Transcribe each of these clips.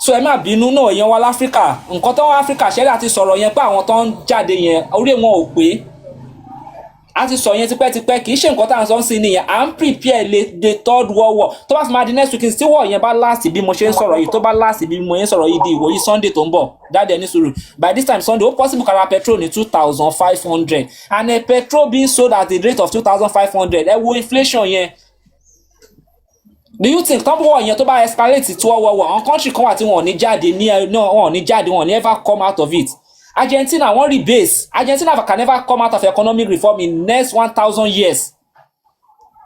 so ẹ má bínú náà èèyàn wa láfíríkà nǹkan tó wá áfíríkà ṣẹlẹ̀ àti sọ̀rọ̀ yẹn pé àwọn tó ń jáde yẹn orí wọn ò pé a ti sọ yẹn tipẹ́tipẹ́ kì í ṣe nǹkan tá à ń sọ sí nìyẹn à ń prepare the third world war tó bá fi máa di next week tí wọ́ọ̀ yẹn bá last bí mo ṣe ń sọ̀rọ̀ yìí tó bá last bí mo ń sọ̀rọ̀ yìí di ìwòyí Sunday tó ń bọ̀ dáadé ní sùúrù by this time Sunday ó possible kára petrol ní 2,500 and a petrol being sold at the rate of 2,500 ẹ wo inflation yẹn. Do you think tọ́pọ̀ wọ̀ yẹn tó bá escalate tí wọ́n wọ̀ àwọn country kan wà tí wọ́n ò ní jáde wọ́n ò ní jáde wọ́n ò ní ever come out of it. Argentina wọ́n rebase. Argentina can never come out of economic reform in next 1,000 years.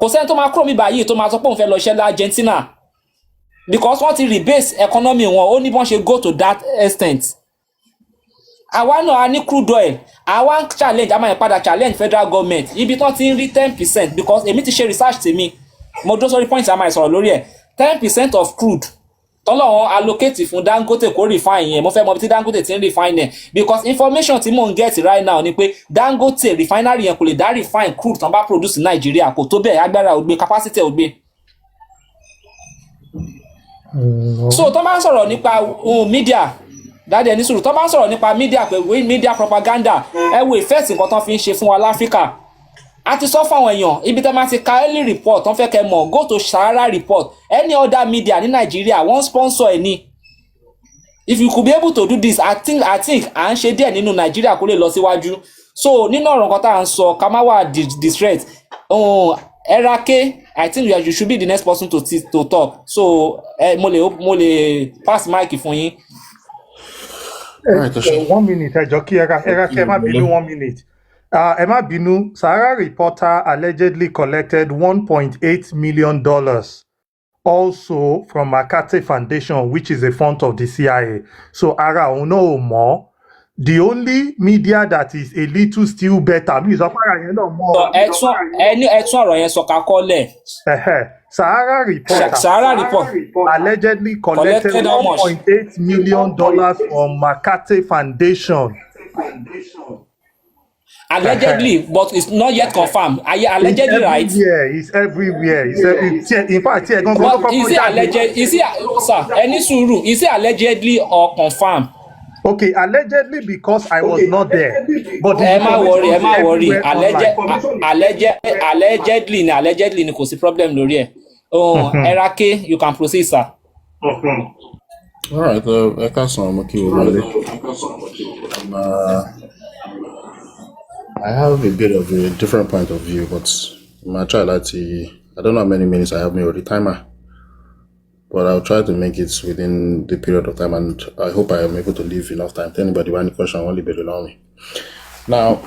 Kò sẹ́ni tó máa kúrò mi báyìí tó máa sọ pé òun fẹ́ lọ ṣẹlẹ̀ Argentina because wọ́n ti rebase economy wọn ó ní bọ́n ṣe go to that extent. Àwa náà a ní crude oil àwa ń challenge àmọ́ ìpadà challenge federal government ibi tí wọ́n ti ń rí 10% because èmi ti ṣe research tèmi mo dúró sórí point àmọ́ ìsọ̀rọ̀ lórí ẹ̀ 10% of crude tọ́lọ́wọ́n allocate fún Dangote kó refine yẹn mo fẹ́ mọ bí tí Dangote ti ń refine yẹn because information tí mò ń get right now ni pé Dangote refinery yẹn kò lè dá refine crude tán bá produce ní Nàìjíríà kò tó bẹ́ẹ̀ agbára ò gbé capacity ò gbé. So tó bá ń sọ̀rọ̀ nípa media dáadé ní sùúrù tó bá ń sọ̀rọ̀ nípa media pé media propaganda ẹ wo effect nǹkan tán fi ń ṣe fún wa láfíríkà a ti sọ fáwọn èèyàn ibi tẹ́ máa ti ka early report tán fẹ́ kẹ́ mọ̀ go to Sahara report any other media ní Nàìjíríà wọ́n sponsor ẹ̀ ní if you could be able to do this I think à ń ṣe díẹ̀ nínú Nàìjíríà kó lè lọ síwájú so nínú ọ̀rọ̀ nǹkan tá à ń sọ ká má wà distress Erake I think you should be the next person to talk so mo lè pass mic fún yín. 1 minute ẹjọ kí Erake má bínú 1 minute. Emma Binu, Sahara reporter allegedly collected $1.8 million also from Makate Foundation, which is a fund of the CIA. So, Ara no more. The only media that is a little still better means Sahara report allegedly collected $1.8 million from Makate Foundation. Allegedly, but it's not yet confirmed. Are you allegedly right? It's everywhere. In fact, but is it alleged? Is it, sir? Any suru? Is it allegedly or confirmed? Okay, allegedly because I was not there. But Emma worry. Allegedly ni kò sí problem lórí ẹ̀. Oh, Erake, you can proceed, sir. All right, I can't I have a bit of a different point of view, but my try I don't know how many minutes I have me with the timer, but I'll try to make it within the period of time, and I hope I am able to leave enough time. To anybody with any question, only be allow me. Now,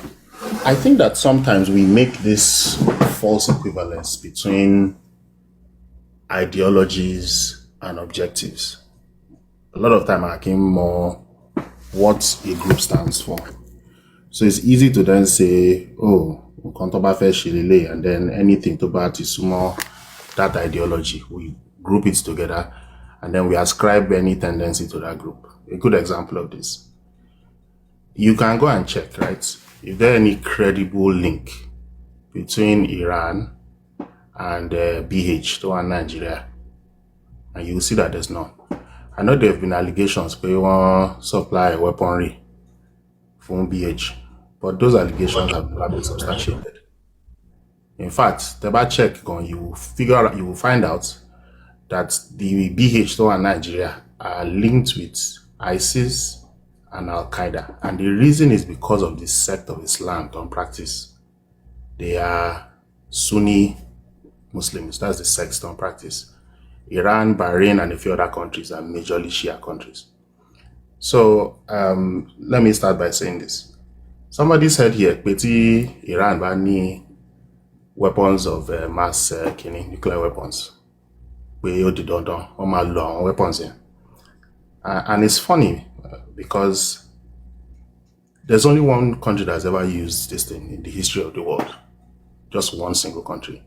I think that sometimes we make this false equivalence between ideologies and objectives. A lot of time I came more what a group stands for. So it's easy to then say, oh, and then anything to bat is more that ideology. We group it together and then we ascribe any tendency to that group. A good example of this. You can go and check, right? If there any credible link between Iran and BH to one Nigeria, and you will see that there's none. I know there have been allegations where you want supply weaponry from BH. But those allegations have never been substantiated. In fact, the check you will find out that the BH and Nigeria are linked with ISIS and Al Qaeda, and the reason is because of the sect of Islam on practice. They are Sunni Muslims. That's the sect on practice. Iran, Bahrain, and a few other countries are majorly Shia countries. So let me start by saying this. Somebody said here, Betty, Iran banning weapons of mass killing, nuclear weapons. We don't long weapons here. And it's funny because there's only one country that's ever used this thing in the history of the world. Just one single country.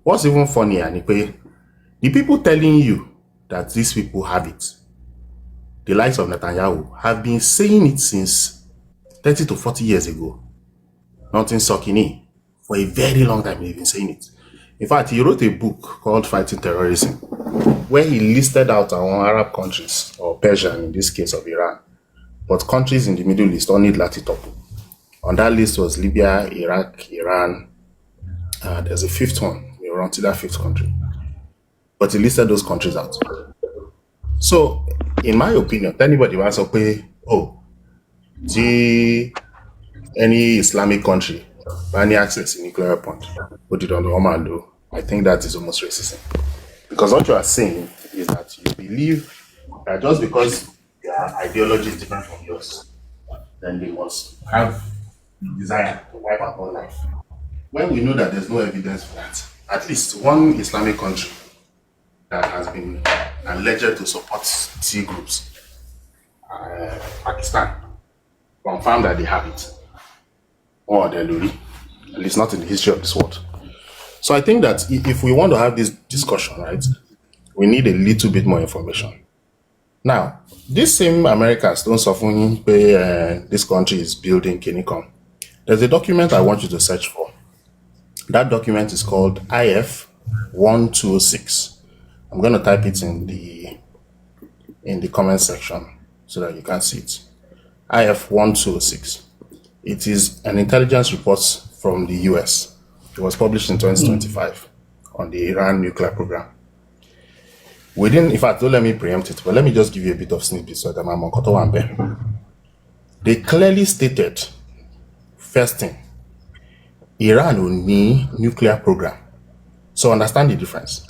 What's even funnier, the people telling you that these people have it, the likes of Netanyahu, have been saying it since 30 to 40 years ago. Nothing sucking in. For a very long time, they've been saying it. In fact, he wrote a book called Fighting Terrorism, where he listed out our Arab countries, or Persia in this case of Iran, but countries in the Middle East all need latitude. On that list was Libya, Iraq, Iran. There's a fifth one. We were onto that fifth country. But he listed those countries out. So, in my opinion, anybody wants to pay, any Islamic country, any access to nuclear weapons, put it on the Oman do, I think that is almost racism. Because what you are saying is that you believe that just because their ideology is different from yours, then they must have the desire to wipe out all life. When we know that there's no evidence for that, at least one Islamic country that has been alleged to support T groups, Pakistan, confirmed that they have it. Or they're Luri, at least not in the history of this world. So I think that if we want to have this discussion, right, we need a little bit more information. Now, this same Americans don't often pay this country is building Kinicom. There's a document I want you to search for. That document is called IF 1206. I'm going to type it in the comment section so that you can see it. IF 1206. It is an intelligence report from the US. It was published in 2025 on the Iran nuclear program. In fact, don't let me preempt it, but let me just give you a bit of snippet so that I'm on Koto. They clearly stated, first thing, Iran will need nuclear program. So understand the difference.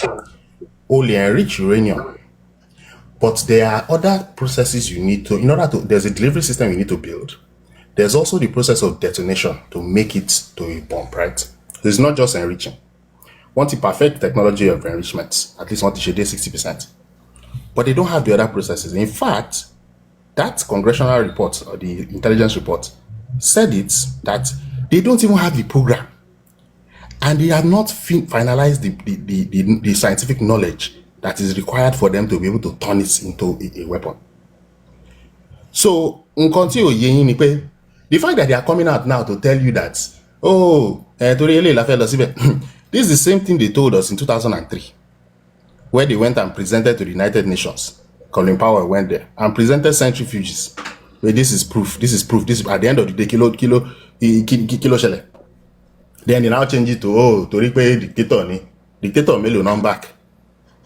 Only enrich uranium, but there are other processes you need to, there's a delivery system you need to build. There's also the process of detonation to make it to a bomb, right? So it's not just enriching. Want to perfect technology of enrichment, at least want to shade 60%. But they don't have the other processes. In fact, that congressional report or the intelligence report said that they don't even have the program. And they have not finalized the scientific knowledge that is required for them to be able to turn it into a weapon. So, the fact that they are coming out now to tell you that, this is the same thing they told us in 2003, where they went and presented to the United Nations. Colin Powell went there and presented centrifuges. Where this is proof. This is at the end of the day, kilo shele. Then they now change it to dictator melo on back.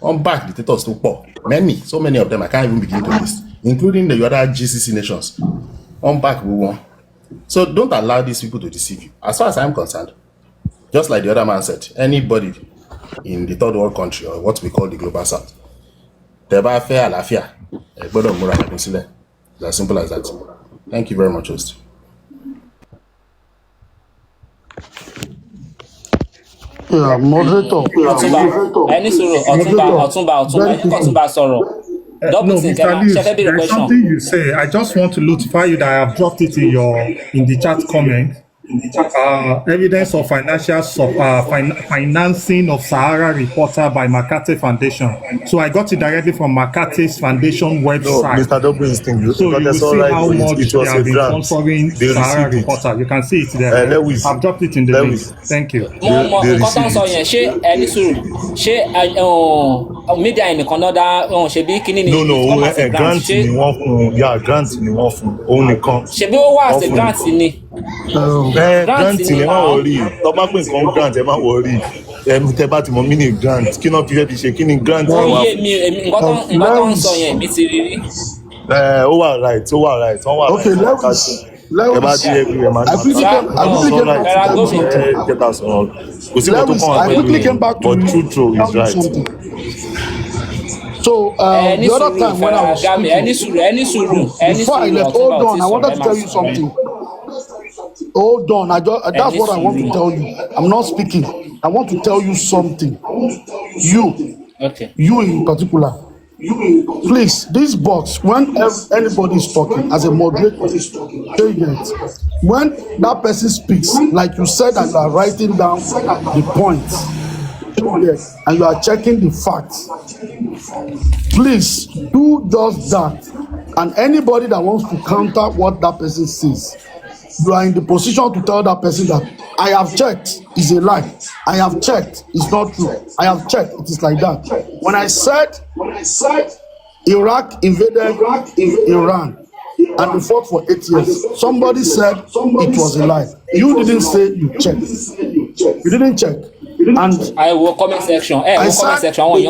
On back, dictators too poor. So many of them I can't even begin to list, including the other GCC nations. On back, we won. So don't allow these people to deceive you. As far as I'm concerned, just like the other man said, anybody in the third world country, or what we call the global south, it's as simple as that. Thank you very much, host. Yeah, moderator. Ọ̀túnba sọ̀rọ̀. No, Mr. Lewis, there's something you say. I just want to notify you that I have dropped it in the chat comment. Evidence of financing of Sahara reporter by Makate Foundation. So I got it directly from Makate's Foundation website. No, Mr. Double is thing. So you will see how much they have been sponsoring Sahara reporter. You can see it there. I've dropped it in the link. Thank you. Media ẹnìkan náà dá ṣebí kíní ni. No, grant ni wọ́n fún. Yeah, grant ni wọ́n fún. Òun nìkan. Ṣebí ó wà ṣe grant ni. Grant ni ẹ má wọrí. Tó bá pín nǹkan grant ẹ má wọrí. Tẹ bá ti mọ mí ní grant. Kí náà fi fẹ́ fi ṣe kí ni grant wà. Ó yé mi nǹkan tó ń sọ yẹn mi ti rí rí. Ó wà right. Wọ́n wà right. Okay, ẹ bá di ẹgbẹ́ ẹ má I quickly came back to true is right. So the other time when I was speaking, before I left, hold on, I wanted to tell you something. Hold on, that's what I want to tell you. I'm not speaking. I want to tell you something. You in particular. Please, this box, when anybody is talking, as a moderator, when that person speaks, like you said, that you are writing down the points, and you are checking the facts, please do just that. And anybody that wants to counter what that person says, you are in the position to tell that person that I have checked. It's a lie. I have checked. It's not true. I have checked. It is like that. When I said Iraq invaded Iran and they fought for 8 years, somebody said it was a lie. You didn't say you checked. You didn't check. And I will comment section. I Comment said section. Àwọn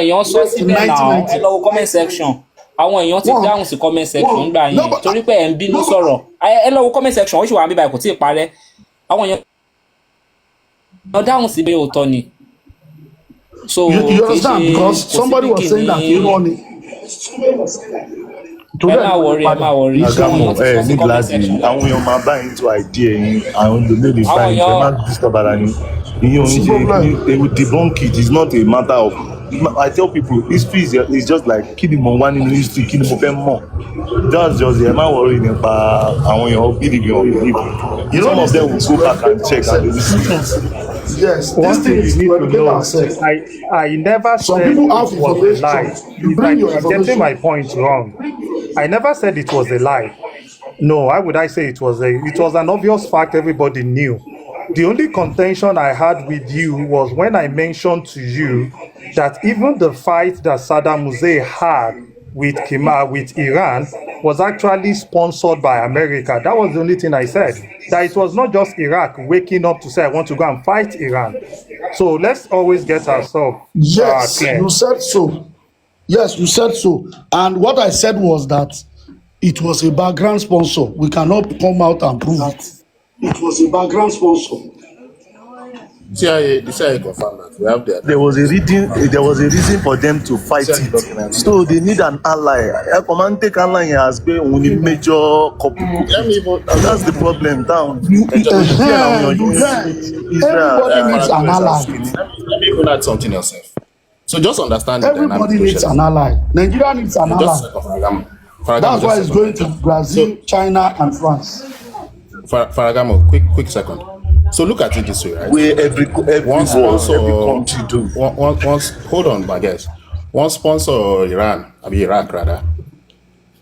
èèyàn sọ síbẹ̀ náà. Ẹ lọ wo comment section. Àwọn èèyàn ti dáhùn sí comment section gbà yẹn. Torí pé ẹ̀ ń bínú sọ̀rọ̀. Ẹ lọ wo comment section. Ó sì wà níbí báyìí kò tí ì parẹ́. Àwọn èèyàn down sí bí òótọ́ ni. So you understand because somebody was saying that you know it. Ẹ má worry. Agamo ní gíláàsì àwọn èèyàn máa bá yín tó idea yín àwọn èèyàn lè bá yín fẹ́ máa disturb ara yín. Ìyẹn òun they will debunk it. It's not a matter of. I tell people history is just like kí ni mo wá nínú history kí ni mo fẹ́ mọ̀. That's just ẹ má worry nípa àwọn èèyàn believe or believe. Some of them will go back and check and they will see. Yes, One this thing thing is you to need to educate know, ourselves. I never Some said it people have was a lie. information. You bring your You're getting information. my point wrong. I never said it was a lie. No, why would I say it was an obvious fact everybody knew. The only contention I had with you was when I mentioned to you that even the fight that Saddam Hussein had with Iran was actually sponsored by America. That was the only thing I said. That it was not just Iraq waking up to say, I want to go and fight Iran. So let's always get ourselves Yes, clear. you said so. Yes, you said so. And what I said was that it was a background sponsor. We cannot come out and prove it. It was a background sponsor. CIA confirmed that we have the. There was a reason for them to fight it. So they need an ally. A command take ally has been only major couple. That's the problem down. Everybody needs an ally. Let me even add something else. So just understand. Everybody needs an ally. Nigeria needs an ally. That's why it's going to Brazil, China, and France. Faragamo, quick second. So look at it this way, right? Where every country do. Hold on, my guys. One sponsor Iraq rather.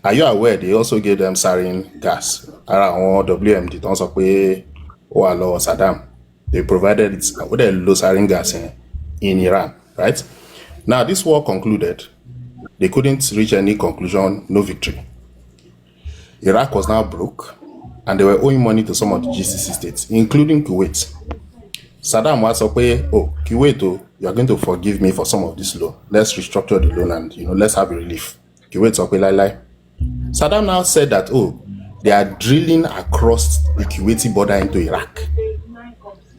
Are you aware they also gave them sarin gas? Around WMD, don't say Saddam. They provided it with a low sarin gas in Iran, right? Now this war concluded. They couldn't reach any conclusion, no victory. Iraq was now broke, and they were owing money to some of the GCC states, including Kuwait. Saddam was up, Kuwait, you are going to forgive me for some of this loan. Let's restructure the loan and let's have a relief. Kuwait up, lie. Saddam now said that they are drilling across the Kuwaiti border into Iraq,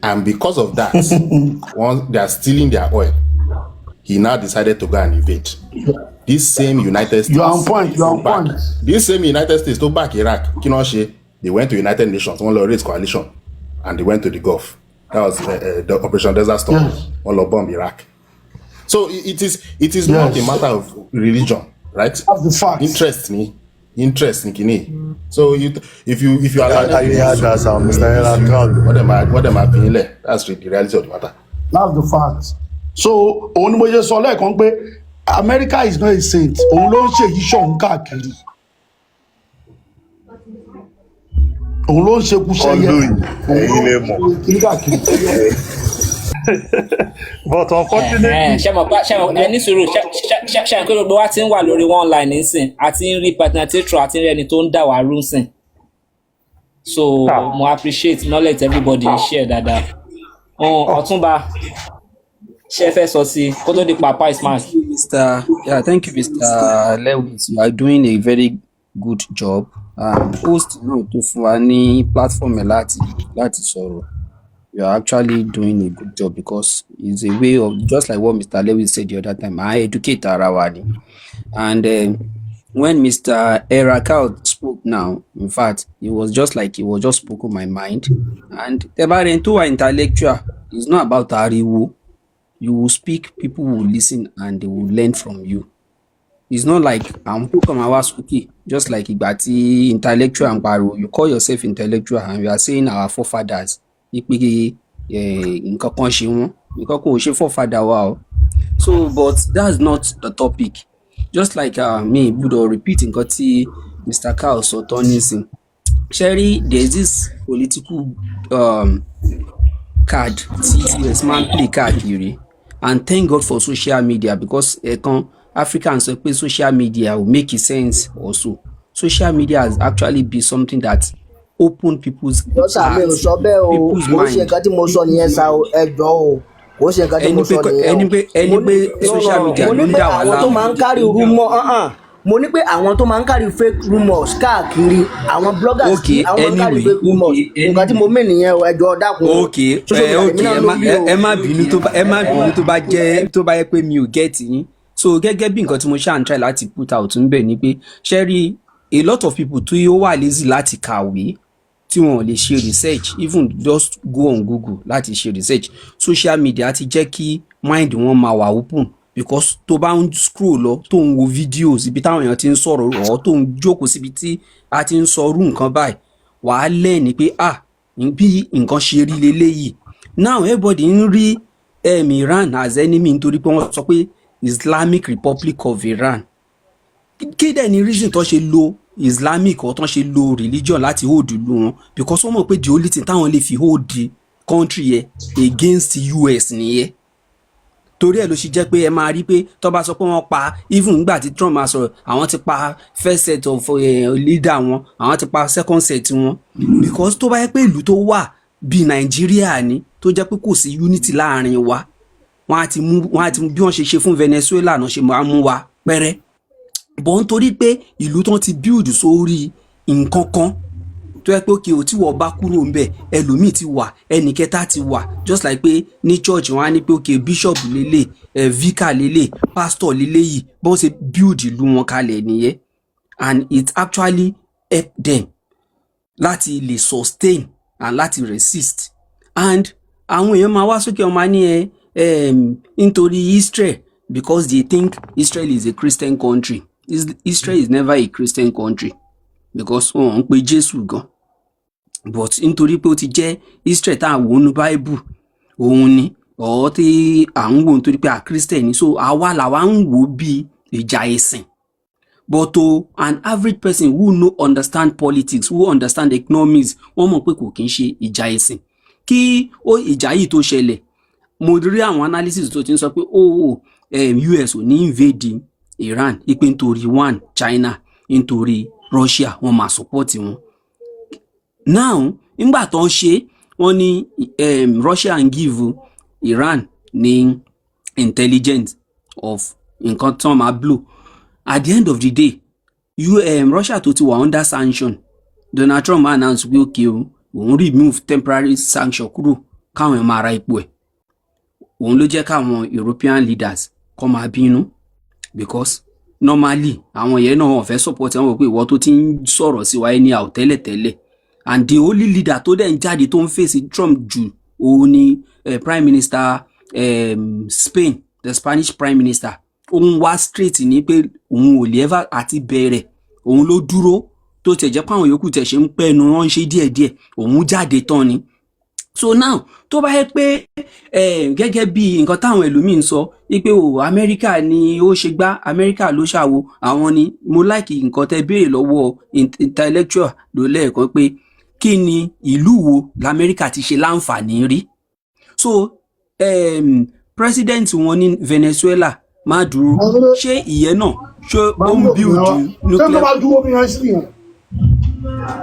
and because of that, once they are stealing their oil, he now decided to go and invade. This same United States. You're on point. This same United States to back Iraq. They went to United Nations, one race coalition, and they went to the Gulf. That was the Operation Desert Storm. Yes. One bomb Iraq. So it is not a matter of religion, right? That's the fact. Interest ni. So if you are That's how Mr. what am I feeling like? That's the reality of the matter. That's the fact. So òun ni mo ṣe sọ lẹ́ẹ̀kan pé America is not a saint. Òun ló ń ṣe yìí ṣọ̀hún káàkiri. Òun ló ń ṣe kúṣẹ́ yẹ. But unfortunately, ṣe ẹni sùúrù ṣe pé gbogbo wa ti ń wà lórí one line nísìn àti ń rí partner tetro àti ń rí ẹni tó ń dà wá rú sìn. So mo appreciate knowledge everybody share dáadáa. Ọ̀túnba ṣe fẹ́ sọ sí kó tó di papa ismail. Thank you, Mr. Lewis. You are doing a very good job. Host náà tó fún wa ní platform ẹ̀ láti sọ̀rọ̀. You are actually doing a good job because it's a way of, just like what Mr. Lewis said the other time, I educate ara wa ni. And when Mr. Erakal spoke now, in fact, it was just like he was just spoken my mind. And Tebarento intellectual, it's not about ariwo. You will speak, people will listen, and they will learn from you. It's not like I'm just like Ibati intellectual and Baro. You call yourself intellectual and you are saying our forefathers. So, but that's not the topic. Just like me, Budo repeating Mr. Carl Sotonism. Sherry, there's this political card tí US máa ń play káàkiri, and thank God for social media because Africans sọ pé social media will make sense also. Social media has actually been something that open people's hearts, people's mind. ṣe nǹkan tí mo sọ nìyẹn sá o, ẹ jọ̀ọ́ o, kò ṣe nǹkan tí mo sọ nìyẹn o. ẹni pé social media ló ń dà wá àwọn tó máa ń kárí rumor, mo ní pé àwọn tó máa ń kárí fake rumors káàkiri, àwọn bloggers tí àwọn máa ń kárí fake rumors, nǹkan tí mo mí nìyẹn o, ẹ jọ̀ọ́ dákun. ẹ má bínú tó bá yẹ pé mi ò get yín. So gẹ́gẹ́ bí nǹkan tí mo ṣáà ń try láti put out ń bẹ̀ ni pé ṣe rí a lot of people tí ó wà lazy láti kàwé tí wọn ò lè ṣe research, even just go on Google láti ṣe research. Social media ti jẹ́ kí mind wọn máa wà open, because tó bá ń scroll lọ tó ń wo videos ibi táwọn èèyàn ti ń sọ̀rọ̀ ọ̀ tó ń jókòó síbi tí a ti ń sọrú nǹkan báyìí, wàá lẹ́ni pé bí nǹkan ṣe rí leléyìí. Now everybody ń rí Iran as enemy nítorí pé wọ́n sọ pé Islamic Republic of Iran. Kí dẹ̀ ni reason tó ṣe lo Islamic or tó ṣe lo religion láti hold ìlú wọn? Because wọ́n mọ̀ pé the only thing táwọn lè fi hold the country yẹn against US nìyẹn. Torí ẹ̀ ló ṣe jẹ́ pé ẹ máa rí pé tó bá sọ pé wọ́n pa, even nígbà tí Trump máa sọ̀rọ̀, àwọn ti pa first set of leader wọn, àwọn ti pa second set wọn. Because tó bá yẹ pé ìlú tó wà bí Nàìjíríà ni, tó jẹ́ pé kò sí unity láàrin wa, wọ́n á ti mú bí wọ́n ṣe fún Venezuela náà ṣe máa mú wa pẹ́rẹ́. Bọ́n nítorí pé ìlú tán ti build sórí nǹkan kan tó yẹ pé òkè ò tí wọ́n bá kúrò ńbẹ̀ ẹlòmíì ti wà, ẹnì kẹta ti wà, just like pé ní church wọ́n á ní pé òkè bishop lélẹ̀, vicar lélẹ̀, pastor lélẹ̀ yìí, bọ́n ṣe build ìlú wọn kalẹ̀ nìyẹn. And it actually help them láti lè sustain and láti resist. And àwọn èèyàn máa wá sókè ọmọ ní nítorí Israel, because they think Israel is a Christian country. Israel is never a Christian country, because wọ́n ń pe Jésù gan. But nítorí pé ó ti jẹ́ Israel tá à ń wò nínú Bible, òun ni ọ̀ tí à ń wò nítorí pé Christian ni, so àwa làwa ń wò bí ìjà ẹ̀sìn. But to an average person who understand politics, who understand economics, wọ́n mọ̀ pé kò kí ń ṣe ìjà ẹ̀sìn. Kí ìjà yìí tó ṣẹlẹ̀, mo rí àwọn analysis tó ti ń sọ pé US ò ní invade Iran ipe nítorí China, nítorí Russia wọ́n máa support wọn. Now nígbà tó ń ṣe wọ́n ní Russia ń give Iran ní intelligence of nǹkan tí wọ́n máa blow. At the end of the day, Russia tó ti wà under sanction, Donald Trump announce pé òun remove temporary sanction kúrò káwọn èèyàn máa ra epo ẹ̀. Òun ló jẹ́ káwọn European leaders kọ́ máa bínú, because normally àwọn yẹn náà wọ́n fẹ́ support wọn pé ìwọ tó ti ń sọ̀rọ̀ sí wa ní tẹ́lẹ̀tẹ́lẹ̀. And the only leader tó dẹ̀ ń jáde tó ń face Trump jù òun ni Prime Minister Spain, the Spanish Prime Minister. Òun wá straight ní pé òun ò lè ever àti bẹ̀rẹ̀, òun ló dúró tó tẹ̀ jẹ́ pé àwọn yòókù tẹ̀ ṣe ń pẹ́nu wọ́n ń ṣe díẹ̀díẹ̀, òun jáde tán ni. So now tó bá yẹ pé gẹ́gẹ́ bí nǹkan táwọn ẹlòmíì ń sọ wípé Amẹ́ríkà ni ó ṣe gbá, Amẹ́ríkà ló ṣàwo, àwọn ni mo like nǹkan tẹ́ béèrè lọ́wọ́ intellectual ló lẹ́ẹ̀kan pé kí ni ìlú wo l'Amẹ́ríkà ti ṣe láǹfààní rí. So president wọn ní Venezuela Maduro, ṣé ìyẹn náà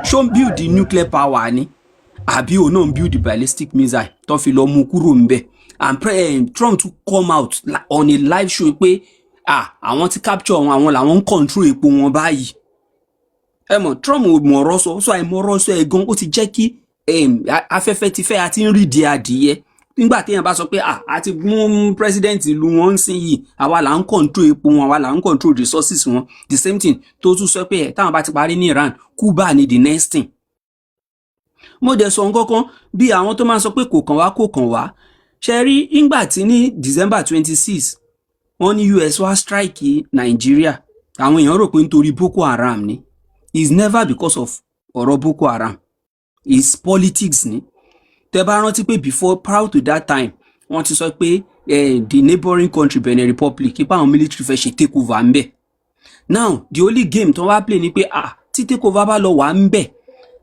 ṣó ń build nuclear power ni, àbí òun náà ń build ballistic missile tó fi lọ mú kúrò ńbẹ̀? And Trump to come out on a live show pé àwọn ti capture àwọn làwọn ń control epo wọn báyìí. Ẹ mọ̀ Trump ò mọ̀ọ́rọ́ sọ, so àìmọ̀ọ́rọ́ sọ ẹ̀gan ó ti jẹ́ kí afẹ́fẹ́ ti fẹ́ àti ń rí di adìyẹ. Nígbà téèyàn bá sọ pé àti mú president ìlú wọn ń sìn yìí, àwa là ń control epo wọn, àwa là ń control resources wọn. The same thing tó tún sọ pé táwọn bá ti parí ní Iran, Cuba ni the next thing. Mo dẹ̀ sọ nǹkankan bí àwọn tó máa sọ pé kò kàn wá. Ṣe rí nígbà tí ní December 26 wọ́n ní US wá strike Nigeria, àwọn èèyàn rò pé nítorí Boko Haram ni. It's never because of ọ̀rọ̀ Boko Haram. It's politics ni. Tẹ́ bá rántí pé prior to that time, wọ́n ti sọ pé the neighboring country Benin Republic ipa àwọn military fẹ́ ṣe take over ńbẹ̀. Now the only game tó wá play ni pé tí take over bá lọ wà ńbẹ̀,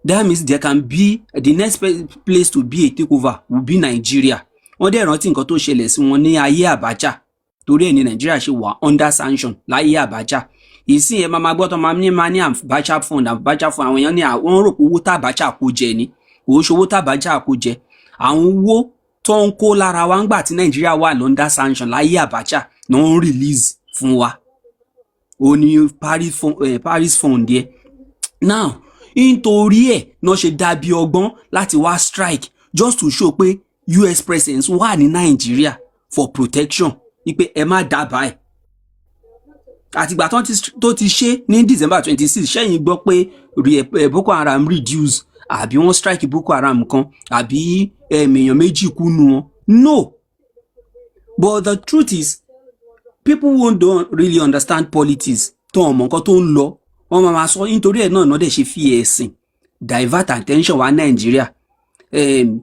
that means there can be the next place to be a takeover will be Nigeria. Wọ́n dẹ̀ rántí nǹkan tó ṣẹlẹ̀ sí wọn ní ayé Abacha, torí ẹ̀ ní Nigeria ṣe wà under sanction láyé Abacha. Ìsìn ẹ̀ máa gbọ́ tó máa ní Abacha fund àwọn èèyàn ní àwọn rò pé owó tá Abacha kó jẹ ni, kò ṣe owó tá Abacha kó jẹ. Àwọn owó tó ń kó lára wa ńgbà tí Nigeria wà under sanction láyé Abacha ní wọ́n release fún wa. Ó ní Paris fund yẹ. Now nítorí ẹ̀ náà ṣe dàbí ọgbọ́n láti wá strike just to show pé US presence wà ní Nigeria for protection, wípé ẹ má dábàá ẹ̀. Àtìgbà tó ti ṣe ní December 26 ṣẹ́yìn gbọ́ pé Boko Haram reduce àbí wọ́n strike Boko Haram kan àbí èèyàn méjì kú nù wọn. No, but the truth is people who don't really understand politics tó ọmọ nǹkan tó ń lọ wọ́n máa sọ nítorí ẹ̀ náà dẹ̀ ṣe fi ẹ̀sìn divert attention wa Nàìjíríà.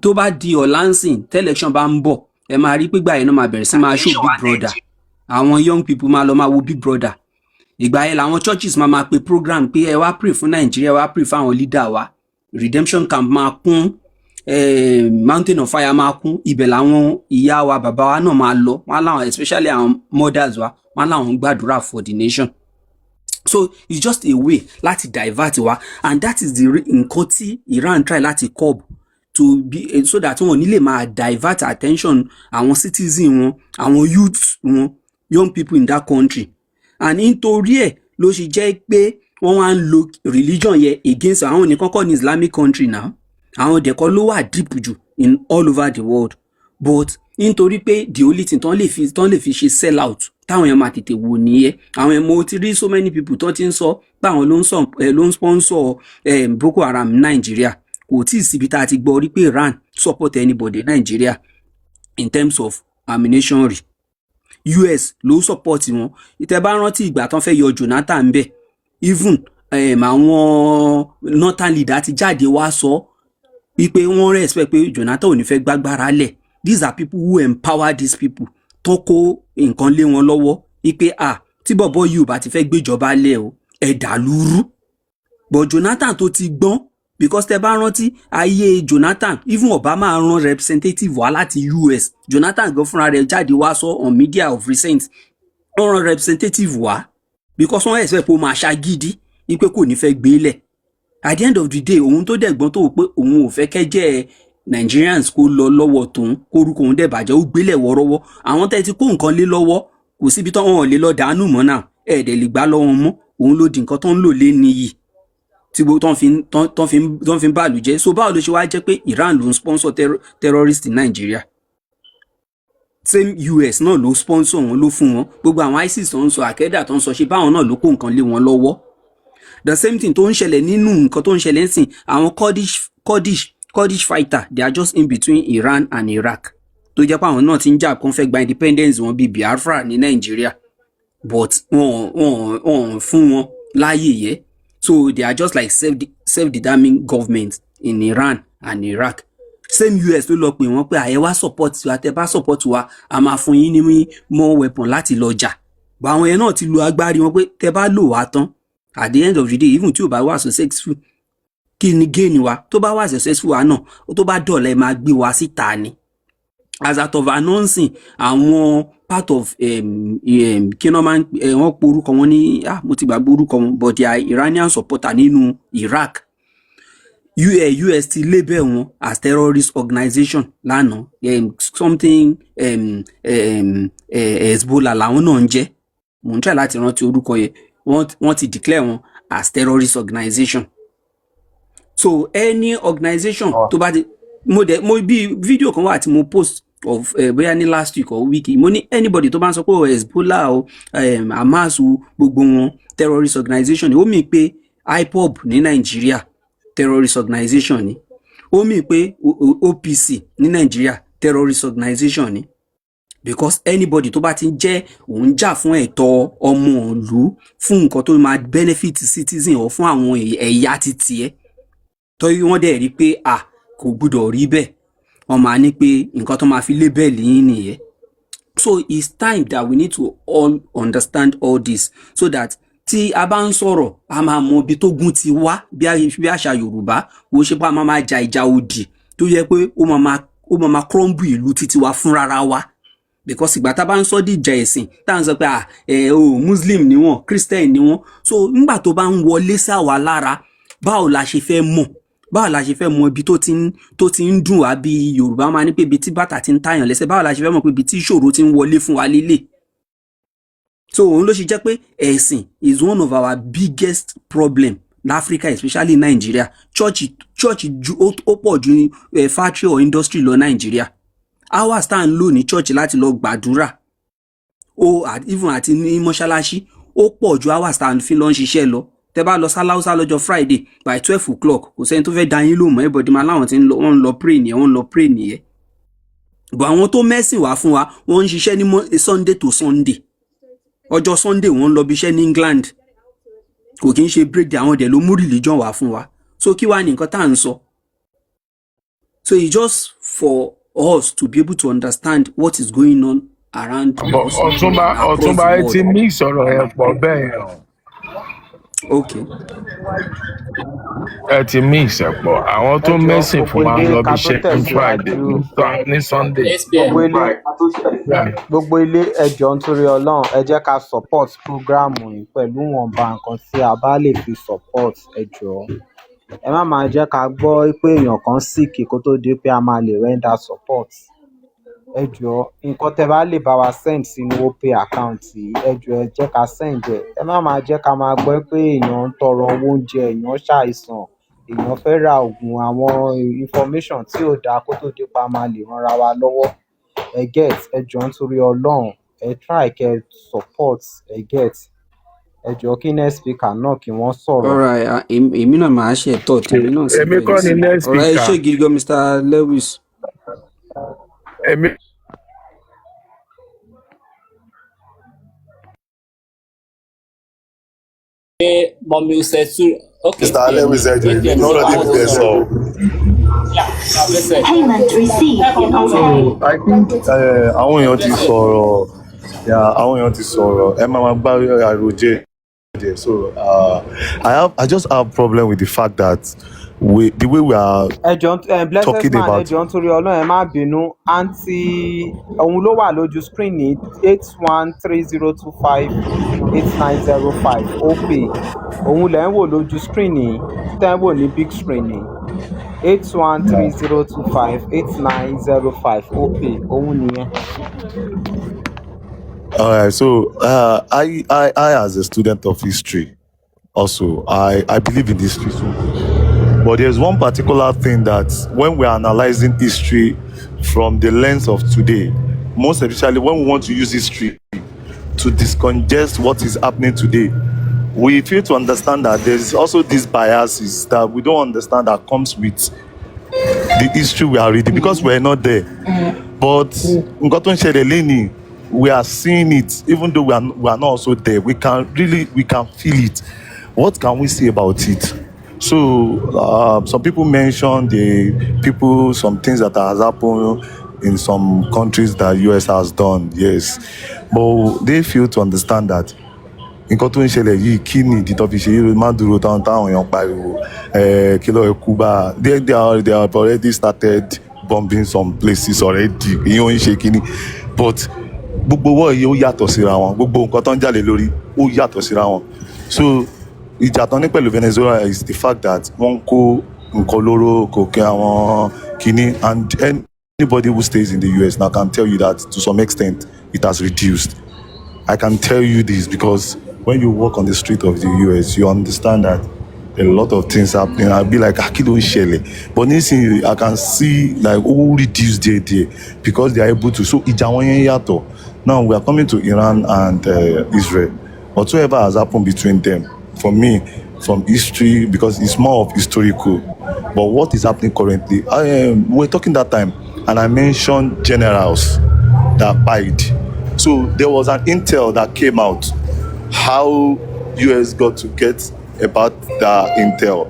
Tó bá di ọ̀lánsìn tẹ́lẹ̀ṣọ̀n bá ń bọ̀ ẹ máa rí pé gbà yẹn náà máa bẹ̀rẹ̀ sí máa show Big Brother. Àwọn young people máa lọ máa wo Big Brother. Ìgbà yẹn làwọn churches máa pe program pé ẹ wá pray fún Nàìjíríà, wá pray fún àwọn leader wa. Redemption camp máa kún, Mountain of Fire máa kún. Ibẹ̀ làwọn ìyá wa bàbá wa náà máa lọ. Wọ́n láwọn especially àwọn mothers wa wọ́n láwọn gbàdúrà for the nation. So it's just a way láti divert wa, and that is the nǹkan tí Iran try láti curb to be so that wọn ò ní lè máa divert attention àwọn citizen wọn, àwọn youths wọn, young people in that country. And nítorí ẹ̀ ló ṣe jẹ́ pé wọ́n wá ń lo religion yẹn against àwọn nìkan kọ́ ní Islamic country now, àwọn dẹ̀kọ́ ló wà deep jù in all over the world. But nítorí pé the only thing tán lè fi ṣe sell out táwọn èèyàn máa tètè wò nìyẹn. Àwọn èèyàn mo ti rí so many people tó ti ń sọ pé àwọn ló ń sponsor Boko Haram ní Nàìjíríà. Kò tí ì síbi tá a ti gbọ́ rí pé Iran support anybody in Nigeria in terms of ammunition rí. US ló support wọn. Ìtẹ́ bá rántí ìgbà tán fẹ́ yọ Jonathan bẹ́ẹ̀, even àwọn northern leader ti jáde wá sọ wípé wọ́n respect pé Jonathan ò ní fẹ́ gbágbára lẹ̀. These are people who empower these people tó kó nǹkan lé wọn lọ́wọ́ wípé tí bọ̀bọ̀ yìí ò bá ti fẹ́ gbéjọba lẹ̀ o ẹ̀ dàlúrú. But Jonathan tó ti gbọ́n, because tẹ́ bá rántí ayé Jonathan, even Obama rán representative wá láti US. Jonathan gan fúnra rẹ̀ jáde wá sọ on media of recent, wọ́n rán representative wá because wọ́n expect pé ó máa ṣagídí wípé kò ní fẹ́ gbé lẹ̀. At the end of the day òun tó dẹ̀gbọ́n tó wò pé òun ò fẹ́ kẹ́jẹ́ Nigerians kó lọ lọ́wọ́ tòun, kórúkọ òun dẹ̀ bàjẹ́, ó gbélẹ̀ wọ́rọ́wọ́. Àwọn tẹ́ ti kó nǹkan lé lọ́wọ́ kò síbi tán wọn ò lè lọ dànù mọ́ náà, ẹ̀ẹ́dẹ̀ lè gbá lọ́wọ́ mọ́. Òun ló di nǹkan tó ń lò lé níyì tí tán fi ń bàlù jẹ́. So báwo ló ṣe wá jẹ́ pé Iran ló ń sponsor terrorist in Nigeria? Same US náà ló sponsor wọn, ló fún wọn. Gbogbo àwọn ISIS tó ń sọ, àkẹ́dà tó ń sọ, ṣe báwọn náà ló kó nǹkan lé wọn lọ́wọ́. The same thing tó ń ṣẹlẹ̀ nínú nǹkan tó ń ṣẹlẹ̀ ńsìn, àwọn Kurdish fighter, they are just in between Iran and Iraq. Tó jẹ́ pé àwọn náà ti ń jà kán fẹ́ gba independence wọn bíi Biafra ní Nigeria, but wọ́n fún wọn láàyè yẹ. So they are just like self-determined governments in Iran and Iraq. Same US ló lọ pè wọ́n pé àyẹ̀ wá support wa, tẹ́ bá support wa a máa fún yín ní more weapon láti lọ jà. But àwọn yẹn náà ti lo agbárí wọn pé tẹ́ bá lò wá tán, at the end of the day even tí ò bá wà successful, kí ni gain wa? Tó bá wà successful wa náà, tó bá dọ̀la ẹ máa gbé wa síta ni. As out of announcing àwọn part of kí náà máa wọ́n po orúkọ wọn ní mo ti gbàgbé orúkọ wọn, but they are Iranian supporter nínú Iraq. US ti label wọn as terrorist organization lánàá, something Hezbollah làwọn náà ń jẹ́. Mo ń try láti rántí orúkọ yẹn. Wọ́n ti declare wọn as terrorist organization. So any organization tó bá ti mo bí fídíò kan wà tí mo post of bóyá ní last week or week, mo ní anybody tó bá ń sọ pé Hezbollah o Hamas o gbogbo wọn terrorist organization ni, ó mì pé IPOB ní Nigeria terrorist organization ni, ó mì pé OPC ní Nigeria terrorist organization ni. Because anybody tó bá ti jẹ́ òun jà fún ẹ̀tọ́ ọmọ ìlú, fún nǹkan tó máa benefit citizen or fún àwọn ẹ̀yà títí ẹ̀, tó wọ́n dẹ̀ rí pé kò gbọ́dọ̀ rí bẹ́ẹ̀, wọ́n máa ní pé nǹkan tó máa fi label yín nìyẹn. So it's time that we need to all understand all this so that tí a bá ń sọ̀rọ̀ a máa mọ ibi tógun ti wá bí àṣà Yorùbá kò ṣe pé a máa ja ìjà òdì tó yẹ pé ó máa crumble ìlú títí wa fúnra wa because ìgbà tá a bá ń sọ di ìjà ẹ̀sìn tá à ń sọ pé Muslim ni wọ́n Christian ni wọ́n so nígbà tó bá ń wọlé sáwa lára báwo la ṣe fẹ́ mọ̀ ibi tó ti ń dùn wá bí Yorùbá máa ní pé ibi tí bàtà ti ń tàyàn lẹ́sẹ̀ báwo la ṣe fẹ́ mọ̀ pé ibi tí ìṣòro ti ń wọlé fún wa lélẹ̀ so òun ló ṣe jẹ́ pé ẹ̀sìn is one of our biggest problem l'Africa especially Nigeria church ó pọ̀ ju factory or industry lọ Nigeria hours tá à ń lò ní church láti lọ gbàdúrà even àti ní mọ́ṣáláṣí ó pọ̀ ju hours tá à ń fi lọ ń ṣiṣẹ́ lọ tẹ́ bá lọ sáláúsá lọ́jọ́ Friday by 12 o'clock kò sẹ́ni tó fẹ́ dá yín lò mọ́ everybody máa láwọn tí wọ́n ń lọ pray nìyẹn but àwọn tó mẹ́sìn wá fún wa wọ́n ń ṣiṣẹ́ ní Sunday to Sunday ọjọ́ Sunday wọ́n ń lọ bí iṣẹ́ ní England kò kí ń ṣe break àwọn ọ̀dẹ̀ ló mú religion wá fún wa so kí wá ní nǹkan tá à ń sọ so it's just for us to be able to understand what is going on around. Ọ̀túnba ẹ ti mix ọ̀rọ̀ yẹn pọ̀ bẹ́ẹ̀ yẹn. Okay. Ẹ ti mix ẹ̀ pọ̀ àwọn tó mẹ́sìn fún wa lọ bí iṣẹ́ ní Friday ní Sunday. Gbogbo ilé ẹjọ́ nítorí Ọlọ́run ẹ jẹ́ ká support program yìí pẹ̀lú ìwọ̀nba nǹkan tí a bá lè fi support ẹjọ́. Ẹ má máa jẹ́ ká gbọ́ pé èèyàn kan sick kó tó di pé a máa lè render support. Ẹ jọ̀ọ́ nǹkan tẹ́ bá lè bá wa send sínú opay account yìí ẹ jọ̀ọ́ ẹ jẹ́ ká send ẹ̀. Ẹ má máa jẹ́ ká máa gbọ́ pé èèyàn ń tọrọ owó oúnjẹ, èèyàn ṣàìsàn, èèyàn fẹ́ ra oògùn àwọn information tí ò dáa kó tó di pé a máa lè ranra wa lọ́wọ́. Ẹ get ẹ jọ̀ọ́ nítorí Ọlọ́run ẹ try kẹ́ support ẹ get ẹ jọ̀ọ́ kí next speaker náà kí wọ́n sọ̀rọ̀. Alright, èmi náà máa ṣe ẹ̀tọ́ tèmi náà sí Èmi kọ́ ni next speaker. Alright, ṣé gidi gan Mr. Lewis. Èmi Mọ̀mí Usetu. Okay. Mr. Lewis ẹjọ́ no lọ débi tẹ sọ. Payment received in Ohun. I think àwọn èèyàn ti sọ̀rọ̀ àwọn èèyàn ti sọ̀rọ̀ ẹ máa gbá àròjẹ. So I just have problem with the fact that the way we are Blessed man about. ẹjọ́ nítorí Ọlọ́run ẹ má bínú àǹtí òun ló wà lójú screen ní 8130258905 opay òun lẹ́ ń wò lójú screen ní tẹ́ ń wò ní big screen ní 8130258905 opay òun nìyẹn. All right, so I as a student of history also I believe in history so much. But there's one particular thing that when we're analyzing history from the lens of today, most especially when we want to use history to discongest what is happening today, we fail to understand that there's also these biases that we don't understand that comes with the history we are reading because we're not there. But we are seeing it, even though we are not also there. We can feel it. What can we say about it? So some people mention some things that has happened in some countries that US has done, yes, but they fail to understand that nǹkan tó ń ṣẹlẹ̀ yìí kí ni ìdí tó fi ṣe yìí má dúró táwọn èèyàn pariwo kí ló Cuba they have already started bombing some places already ìyẹn ò ń ṣe kíní but gbogbo owó yìí ó yàtọ̀ síra wọn gbogbo nǹkan tó ń jalè lórí ó yàtọ̀ síra wọn so ìjà tán ní pẹ̀lú Venezuela is the fact that wọ́n kó nǹkan olóró kòkè àwọn kíní and anybody who stays in the US now can tell you that to some extent it has reduced. I can tell you this because when you walk on the street of the US you understand that a lot of things happening. I'll be like kí ló ń ṣẹlẹ̀ but nísìnyí I can see like ó reduce there because they are able to so ìjà wọn yẹn yàtọ̀. Now we are coming to Iran and Israel. Whatsoever has happened between them, for me, from history, because it's more of historical. But what is happening currently? We were talking that time, and I mentioned generals that died. So there was an intel that came out, how US got to get about the intel,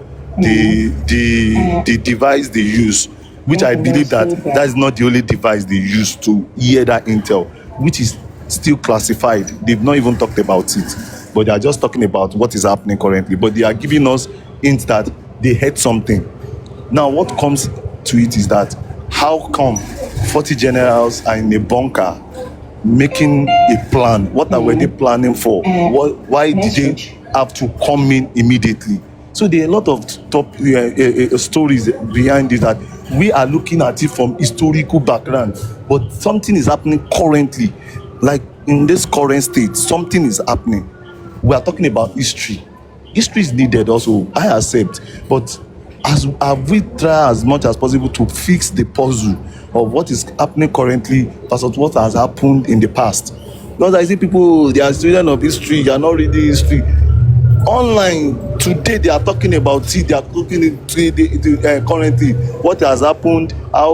the device they use, which I believe that is not the only device they use to hear that intel, which is still classified. They've not even talked about it. but they are just talking about what is happening currently. But they are giving us hints that they heard something. Now, what comes to it is that how come 40 generals are in a bunker making a plan? What were they planning for? Why did they have to come in immediately? So there are a lot of stories behind it that we are looking at it from historical background, but something is happening currently. Like in this current state, something is happening. We are talking about history. History is needed also, I accept, but have we tried as much as possible to fix the puzzle of what is happening currently versus what has happened in the past? Because I see people, they are students of history, they are not reading history. Online today, they are talking about it. They are talking currently what has happened, how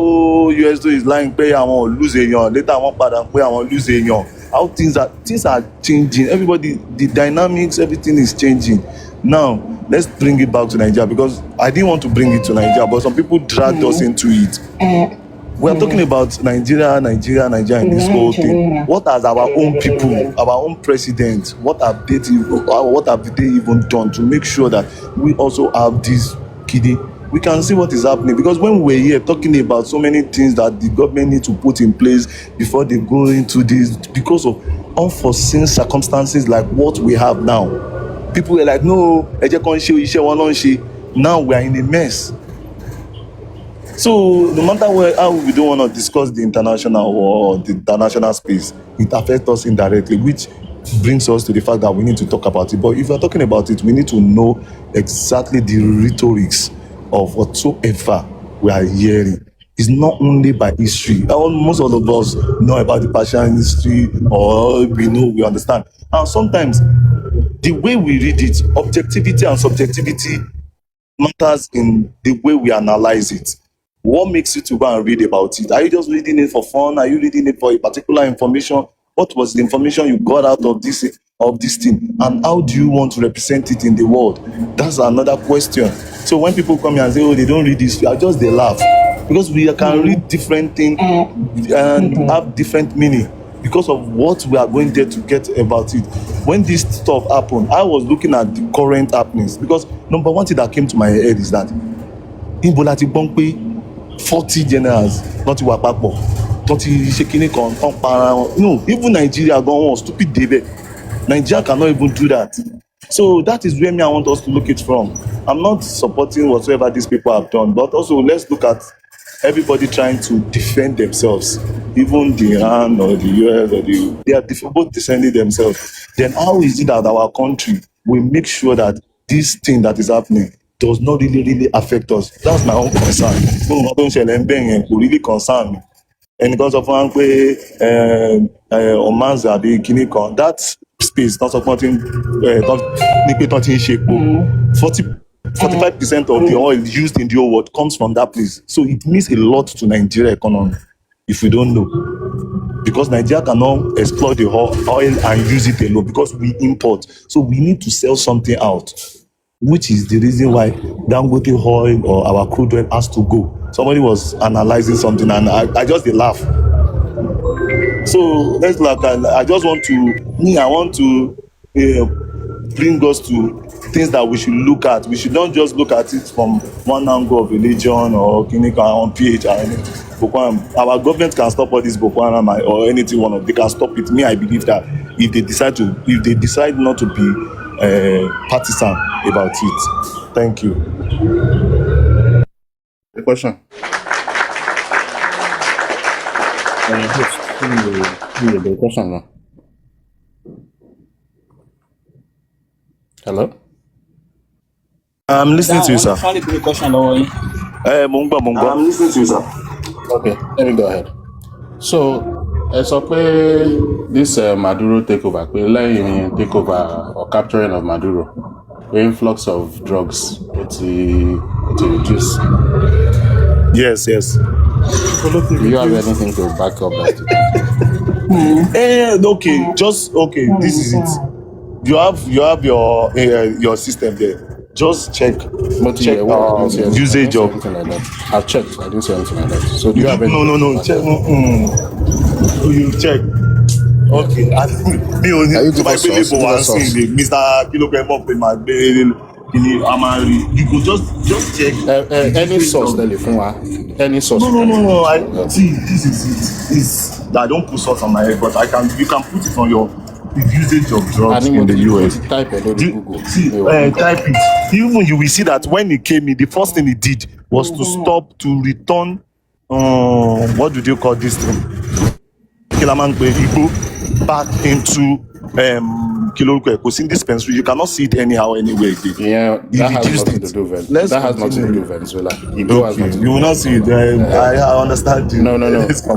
USD is lying, pay and lose a year. Later, I want to pay and lose a year. How things are changing. Everybody, the dynamics, everything is changing. Now, let's bring it back to Nigeria, because I didn't want to bring it to Nigeria, but some people dragged us into it. We are talking about Nigeria in this whole thing. What has our own people, our own president, what have they even done to make sure that we also have this kiddie? We can see what is happening, because when we're here talking about so many things that the government need to put in place before they go into this, because of unforeseen circumstances like what we have now, people were like, no, now we are in a mess. So no matter how we don't want to discuss the international or the international space, it affects us indirectly, which brings us to the fact that we need to talk about it. But if we're talking about it, we need to know exactly the rhetorics of whatsoever we are hearing. It's not only by history. Most of us know about the Persian history, or we understand. And sometimes the way we read it, objectivity and subjectivity matters in the way we analyze it. What makes you to go and read about it? Are you just reading it for fun? Are you reading it for a particular information? What was the information you got out of this thing? And how do you want to represent it in the world? That's another question. So when people come here and say, oh, they don't read this, they laugh. Because we can read different things and have different meaning because of what we are going there to get about it. When this stuff happened, I was looking at the current happenings, because number one thing that came to my head is that in Bola ti gbọ́n pé 40 generals not wà papọ̀, not ṣe kíní kan para wọn. No, even Nigeria gone on stupid debate. Nigeria cannot even do that. So that is where I want us to look it from. I'm not supporting whatsoever these people have done, but also let's look at everybody trying to defend themselves. Even the Iran or the US or they are both defending themselves. Then how is it that our country will make sure that this thing that is happening does not really affect us? That's my own concern. It really concern me. And because of Omanza, the Kiniko, that space not supporting 45% of the oil used in the whole world comes from that place. So it means a lot to Nigeria economy if we don't know. Because Nigeria cannot exploit the oil and use it alone, because we import. So we need to sell something out, which is the reason why Dangote oil or our crude oil has to go. Somebody was analyzing something and I just laugh. So let's look at, I want to bring us to things that we should look at. We should not just look at it from one angle of religion or clinical on PH or anything. Our government can stop all this Boko Haram or anything. They can stop it. I believe that if they decide not to be partisan about it. Thank you. The question. The question now. Hello? I'm listening to you, sir. I'm listening to you, sir. Okay, let me go ahead. So, this Maduro takeover, takeover or capturing of Maduro, the influx of drugs, to reduce. Yes. Do you have anything to back up that? Okay. This is it. You have your system there. Just check usage of. I've checked. I didn't see anything like that. So do you have anything? No. Check. You check. Okay, mi ò Can you ní tó give bá us gbé source? labour Give wá us sí source. ilé Mr. Kilope mọ̀ pé màá gbé kìíní amari you go just check the Any usage source of tell you fún wa. Any source no you can no I give. see this is it is I don't put salt on my head but you can put it on your the usage of drugs in the US. Type it on Google. See, type it. Even you will see that when he came in, the first thing he did was to stop to return. What do you call this thing? Kilamangbe Igbo back into Kilorukwe. Because in dispensary, you cannot see it anyhow, anywhere. Yeah, that has nothing to do with That has nothing to do with Venezuela. Igbo has nothing to do. You will not see it. I understand you. No.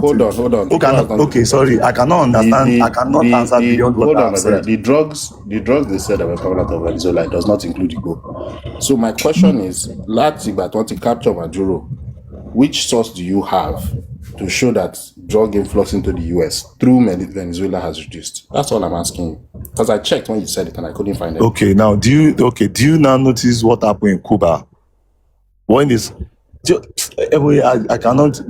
Hold on. Okay, sorry. I cannot understand. I cannot answer beyond what I said. The drugs they said that were coming out of Venezuela does not include Igbo. So my question is, last Igba 20 capture Majuro, which source do you have to show that drug influx into the US through Venezuela has reduced? That's all I'm asking you. Because I checked when you said it and I couldn't find it. Okay, now do you now notice what happened in Cuba? When this, I cannot.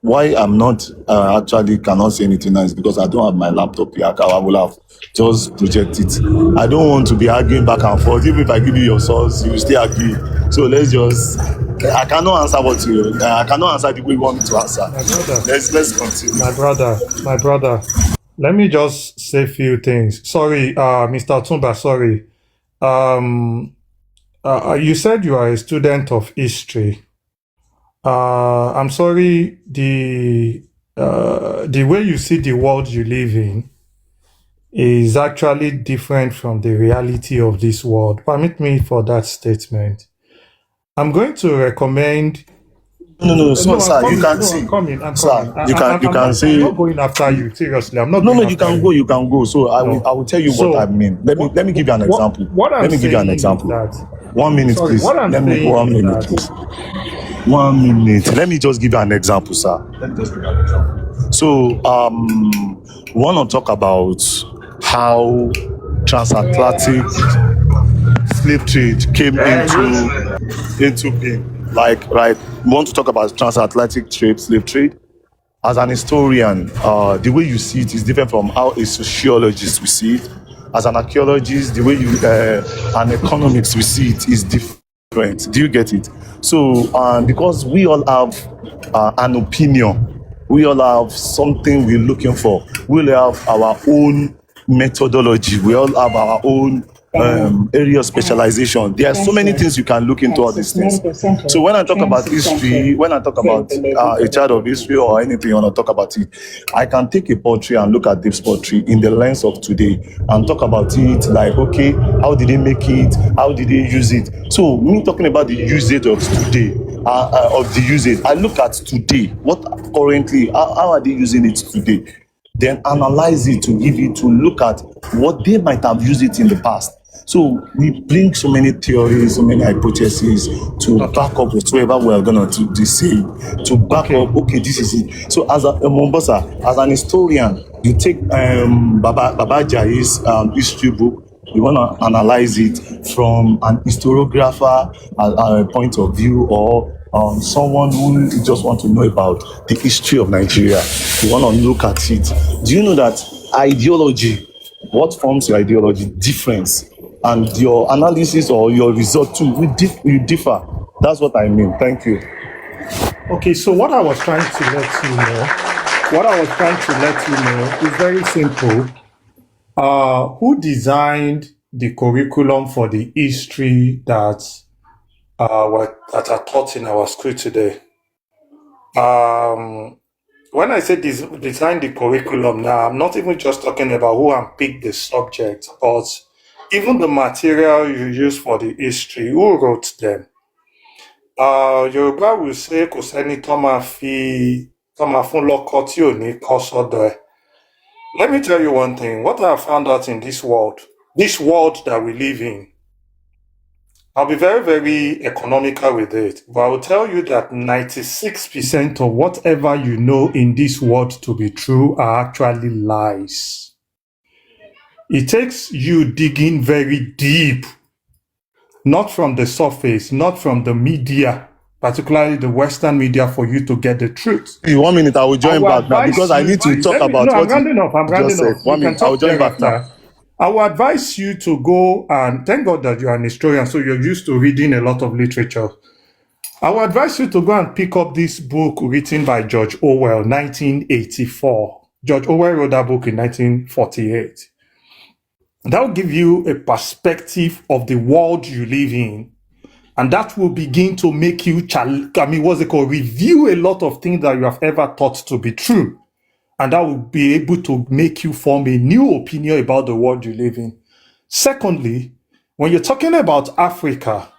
Why I'm not actually cannot say anything now is because I don't have my laptop here. I will have just project it. I don't want to be arguing back and forth. Even if I give you your source, you will still argue. So let's just. I cannot answer I cannot answer the way you want me to answer. My brother, Let's continue. my brother. Let me just say a few things. Sorry, Mr. Tumba, sorry. You said you are a student of history. I'm sorry, the way you see the world you live in is actually different from the reality of this world. Permit me for that statement. I'm going to recommend. No, sir, you can see. I'm coming. Sir, you can see. I'm not going after you. Seriously, I'm not. No, you can go. So I will tell you what I mean. Let me give you an example. Let me give you an example. 1 minute, please. Let me 1 minute, please. 1 minute. Let me just give you an example, sir. So we want to talk about how transatlantic slave trade came into being. Like, right, we want to talk about transatlantic slave trade. As an historian, the way you see it is different from how a sociologist will see it. As an archaeologist, the way an economist will see it is different. Do you get it? So, because we all have an opinion, we all have something we're looking for. We all have our own methodology. We all have our own area of specialization. There are so many things you can look into all these things. So when I talk about history, when I talk about a child of history or anything, when I talk about it, I can take a pottery and look at this pottery in the lens of today and talk about it like, okay, how did they make it? How did they use it? So me talking about the usage of today, I look at today, what currently, how are they using it today? Then analyze it to look at what they might have used it in the past. So we bring so many theories, so many hypotheses to back up whatever we're gonna say, to back up, okay, this is it. So as a Mombasa, as an historian, you take Baba Jai's history book, you want to analyze it from an historiographer point of view, or someone who just want to know about the history of Nigeria. You want to look at it. Do you know that ideology, what forms your ideology, difference, and your analysis or your result too will differ. That's what I mean. Thank you. Okay, so what I was trying to let you know is very simple. Who designed the curriculum for the history that are taught in our school today? When I say design the curriculum now, I'm not even just talking about who unpicked the subject, but even the material you use for the history, who wrote them? Yoruba will say, kò sẹ́ni tó máa fún lọ́kọ tí ò ní kọ́ sọ́dọ̀ ẹ̀. Let me tell you one thing. What I found out in this world that we live in, I'll be very, very economical with it, but I will tell you that 96% of whatever you know in this world to be true are actually lies. It takes you digging very deep, not from the surface, not from the media, particularly the Western media, for you to get the truth. In 1 minute, I will join back now because I need to talk about I'm what rounding off. I'm you rounding just said. off. 1 We can minute, I will talk join back now. thereafter. I will advise you to go and thank God that you're an historian, so you're used to reading a lot of literature. I will advise you to go and pick up this book written by George Orwell, 1984. George Orwell wrote that book in 1948. That will give you a perspective of the world you live in. And that will begin to make you, review a lot of things that you have ever thought to be true. And that will be able to make you form a new opinion about the world you live in. Secondly, when you're talking about Africa,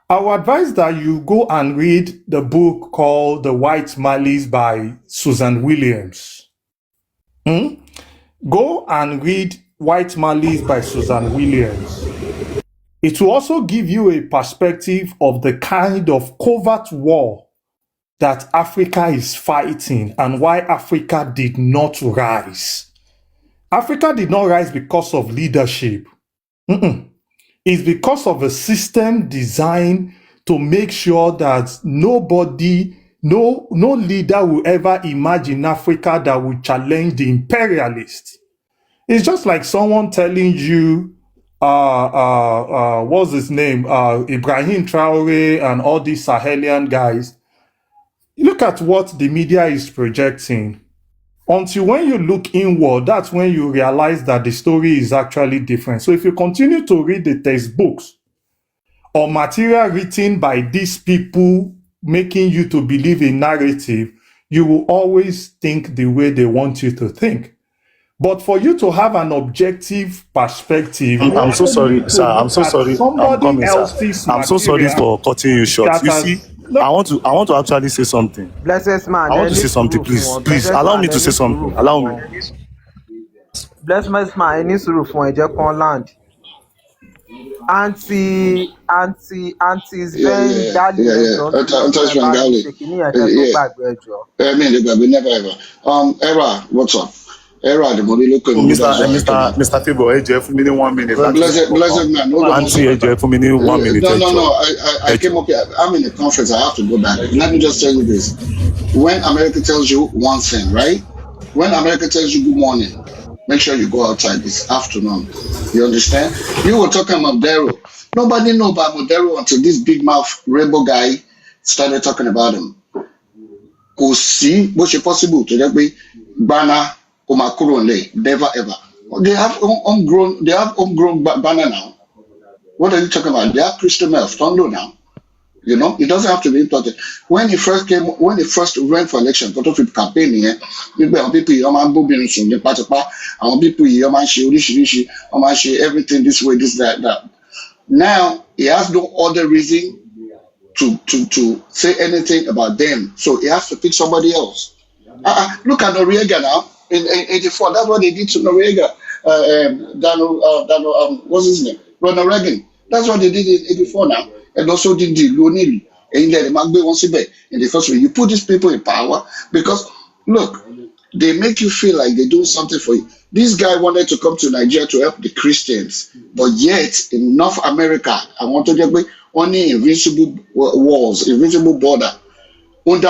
I would advise that you go and read the book called The White Malice by Susan Williams. Go and read White Malice by Susan Williams. It will also give you a perspective of the kind of covert war that Africa is fighting and why Africa did not rise. Africa did not rise because of leadership. It's because of a system designed to make sure that no leader will ever imagine Africa that will challenge the imperialists. It's just like someone telling you, what's his name? Ibrahim Traore and all these Sahelian guys. Look at what the media is projecting. Until when you look inward, that's when you realize that the story is actually different. So if you continue to read the textbooks or material written by these people making you to believe a narrative, you will always think the way they want you to think. But for you to have an objective perspective, I'm so sorry, sir. I'm so sorry. I'm coming, sir. I'm so sorry for cutting you short. You see, I want to actually say something. Blessed man, I want to say something, please. Please allow me to say something. Allow me. Blessed man, any sùúrù fún ẹ jẹ́ kán land. Anti Sven Gali ẹjọ́ tó ẹ bá ní ṣe kìíní yẹn kẹ́ tó gbàgbé ẹjọ́. I mean, they be never ever. Era, what's up? Era, the money look. Mr. Favor, AJ, for me 1 minute. Blessed man, Auntie AJ, for me 1 minute. No. I came up here. I'm in a conference. I have to go back. Let me just tell you this. When America tells you one thing, right? When America tells you good morning, make sure you go outside this afternoon. You understand? You were talking about Modero. Nobody knew about Modero until this big mouth rainbow guy started talking about him. Kò sí bó ṣe possible to jẹ́ pé Ghana ó máa kúrò nílẹ̀, never ever. They have homegrown banner now. What are you talking about? They have Crystal Meth, Tondo now. You know, it doesn't have to be imported. When he first ran for election, photo fit campaign here, people yìí wọ́n máa ń bóbìnrin sùn ní pátápá, àwọn people yìí wọ́n máa ń ṣe oríṣiríṣi, wọ́n máa ń ṣe everything this way, this, that. Now he has no other reason to say anything about them, so he has to pick somebody else. Look at Noriega now in 84. That's what they did to Noriega. What's his name? Ronald Reagan. That's what they did in 84 now, and also did the Lonely. And then in the first way, you put these people in power because look, they make you feel like they're doing something for you. This guy wanted to come to Nigeria to help the Christians, but yet in North America, I want to get only invincible walls, invincible border. I want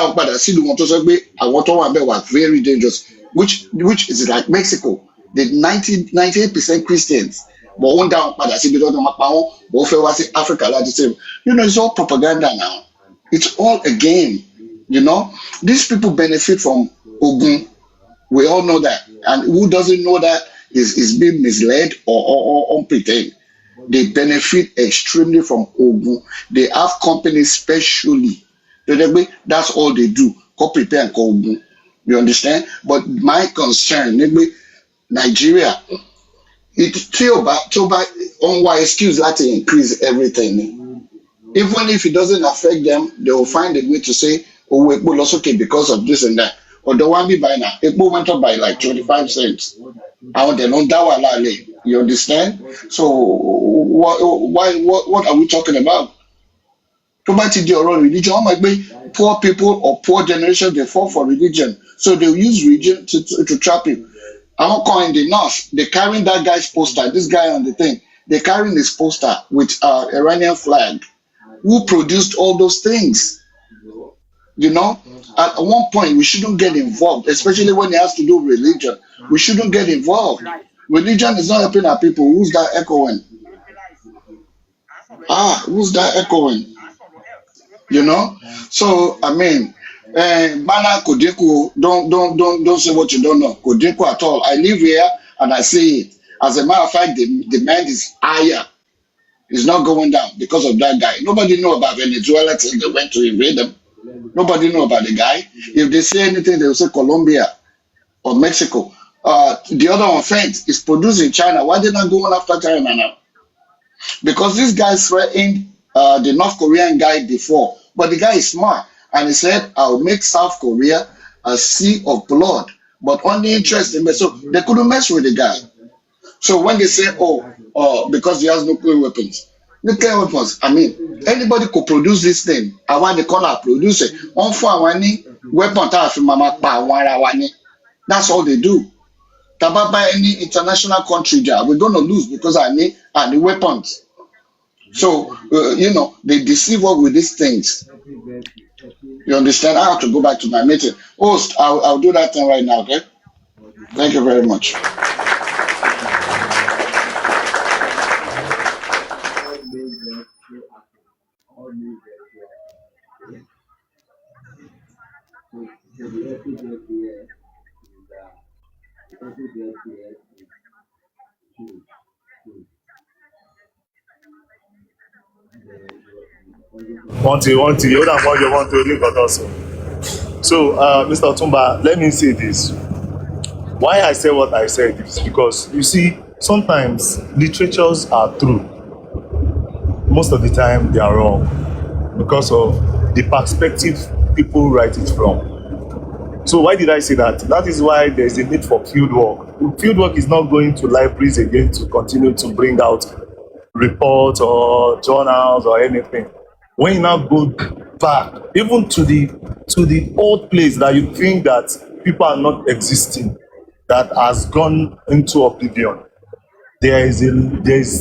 to were very dangerous, which is like Mexico. The 98% Christians, but Africa, it's all propaganda now. It's all a game. These people benefit from Ohun. We all know that, and who doesn't know that is being misled or unpretend. They benefit extremely from Ohun. They have companies specially. That's all they do. Go prepare and call Ohun. You understand? But my concern, Nigeria, excuse that to increase everything. Even if it doesn't affect them, they will find a way to say, oh, it will also okay because of this and that. Or the one be by now, it went up by like 25 cents. You understand? So what are we talking about? Religion, poor people or poor generation, they fall for religion. So they use religion to trap you. I'm calling the north. They're carrying that guy's poster, this guy on the thing. They're carrying his poster with Iranian flag. Who produced all those things? You know, at one point we shouldn't get involved, especially when it has to do with religion. We shouldn't get involved. Religion is not helping our people. Who's that echoing? Who's that echoing? You know. So I mean, Bana Kodeko, don't say what you don't know. Kodeko at all. I live here and I see it. As a matter of fact, the demand is higher. It's not going down because of that guy. Nobody know about Venezuela till they went to invade them. Nobody know about the guy. If they say anything, they will say Colombia or Mexico. The other offense is produced in China. Why they not going after China now? Because this guy threatened the North Korean guy before, but the guy is smart and he said, "I'll make South Korea a sea of blood," but only interest in me. So they couldn't mess with the guy. So when they say, because he has nuclear weapons, I mean, anybody could produce this thing. I want the color produce it. On for any weapon that's all they do. Tababa any international country job, we're gonna lose because I need the weapons. So they deceive us with these things. You understand? I have to go back to my meeting. Host, I'll do that thing right now. Okay. Thank you very much. Want to, you don't want you want to leave us also. So, Mr. Tumba, let me say this. Why I say what I said is because you see, sometimes literatures are true. Most of the time, they are wrong because of the perspective people write it from. So why did I say that? That is why there is a need for field work. Field work is not going to libraries again to continue to bring out reports or journals or anything. When you now go back, even to the old place that you think that people are not existing, that has gone into oblivion, there is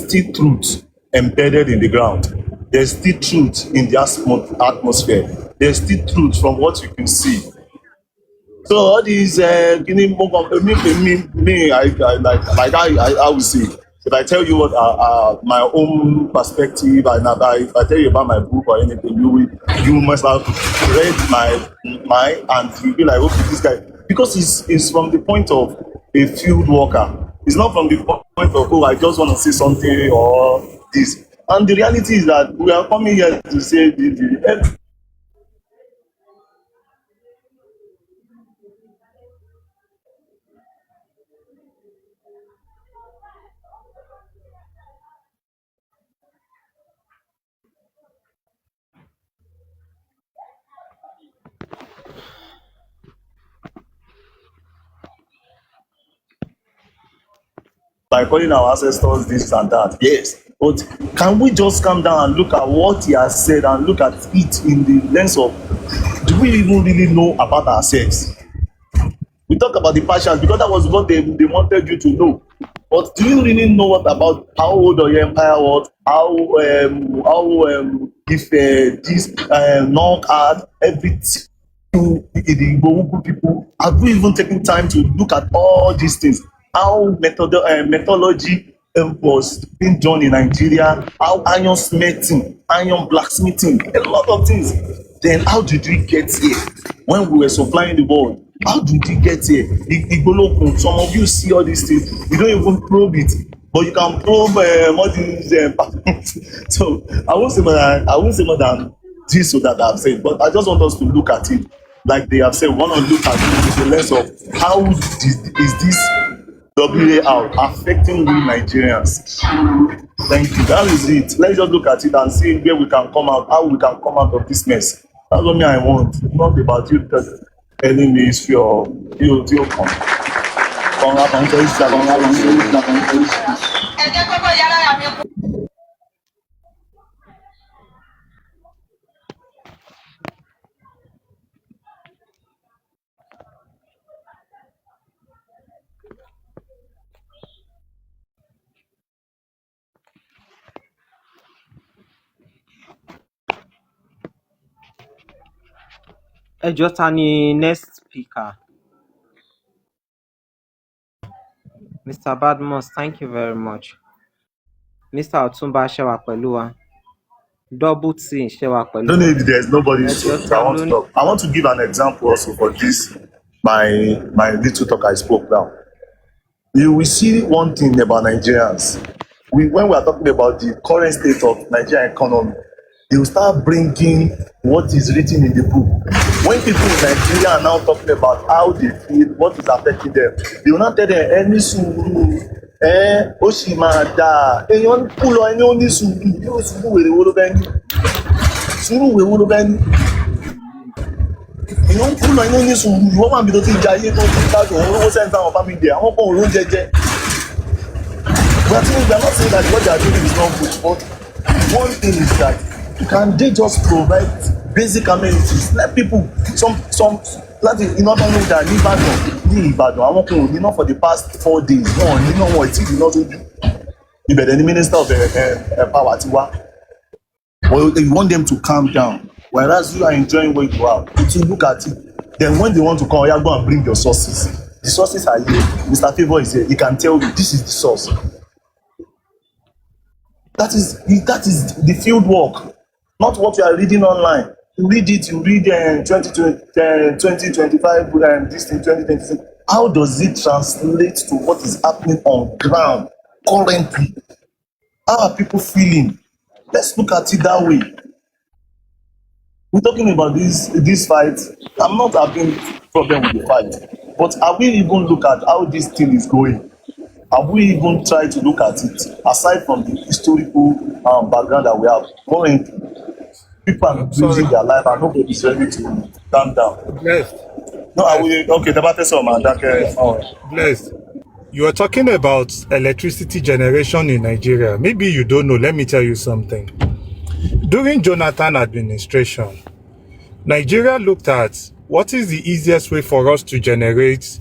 still truth embedded in the ground. There's still truth in the atmosphere. There's still truth from what you can see. So all these me, I will say, if I tell you what my own perspective, and if I tell you about my book or anything, you must have read my and you'll be like, okay, this guy, because it's from the point of a field worker. It's not from the point of, I just want to say something or this. And the reality is that we are coming here to say by calling our ancestors this and that. Yes, but can we just calm down and look at what he has said and look at it in the lens of, do we even really know about ourselves? We talk about the passions because that was what they wanted you to know. But do you really know what about how old your empire was? How if this knock at everything to the Igbo people, have we even taken time to look at all these things? How methodology was being done in Nigeria, how iron smelting, iron blacksmithing, a lot of things. Then how did we get here when we were supplying the world? How did we get here? Igbolokun, some of you see all these things, you don't even probe it, but you can probe all these. So I won't say more than this or that I've said, but I just want us to look at it like they have said. We want to look at it with the lens of how is this WA affecting we Nigerians. Thank you. That is it. Let's just look at it and see where we can come out, how we can come out of this mess. That's what I want. Not about you telling me it's your come. ta ni next speaker? Mr. Badmus, thank you very much. Mr. Otunba ṣé wà pẹ̀lú wa. Double T ṣé wà I pẹ̀lú don't know wa. if there's nobody Ẹjọ́ so I ta want ló to ní. talk. I want to give an example also for this, my little talk I spoke now. You will see one thing about Nigerians. When we are talking about the current state of Nigerian economy, they will start bringing what is written in the book. When people in Nigeria are now talking about how they feel, what is affecting them, they will not tell them any sùúrù, ó sì máa dáa, èèyàn ń kú lọ ẹni ó ní sùúrù, yóò sùúrù wèrè wo ló fẹ́ ní? Sùúrù wèrè wo ló fẹ́ ní? Èèyàn ń kú lọ ẹni ó ní sùúrù, ìwọ́n máa bí tó ti jayé tó ti gbádùn, òun lówó sẹ́ńtà àwọn fámìlì ẹ̀, àwọn kan òun ló ń jẹjẹ. We are not saying that what they are doing is not good, but one thing is that can they just provide basic amenities? Let people láti iná tó ń lò dà ní Ìbàdàn àwọn kan ò níná for the past 4 days wọn ò níná wọn ò tí ì níná sójú. Ìbẹ̀rẹ̀ ni minister of power ti wá. Well, you want them to calm down, whereas you are enjoying where you are. To look at it, then when they want to come, you go and bring your sources. The sources are here. Mr. Favour is here. He can tell you this is the source. That is the field work, not what you are reading online. You read 2025 this thing 2026. How does it translate to what is happening on ground currently? How are people feeling? Let's look at it that way. We're talking about this fight. I'm not having problem with the fight, but are we even look at how this thing is going? Have we even tried to look at it aside from the historical background that we have? Currently, people are losing their life and nobody is ready to calm down. Blessed. No, I will. Okay, the battle so man. Blessed. You are talking about electricity generation in Nigeria. Maybe you don't know. Let me tell you something. During Jonathan administration, Nigeria looked at what is the easiest way for us to generate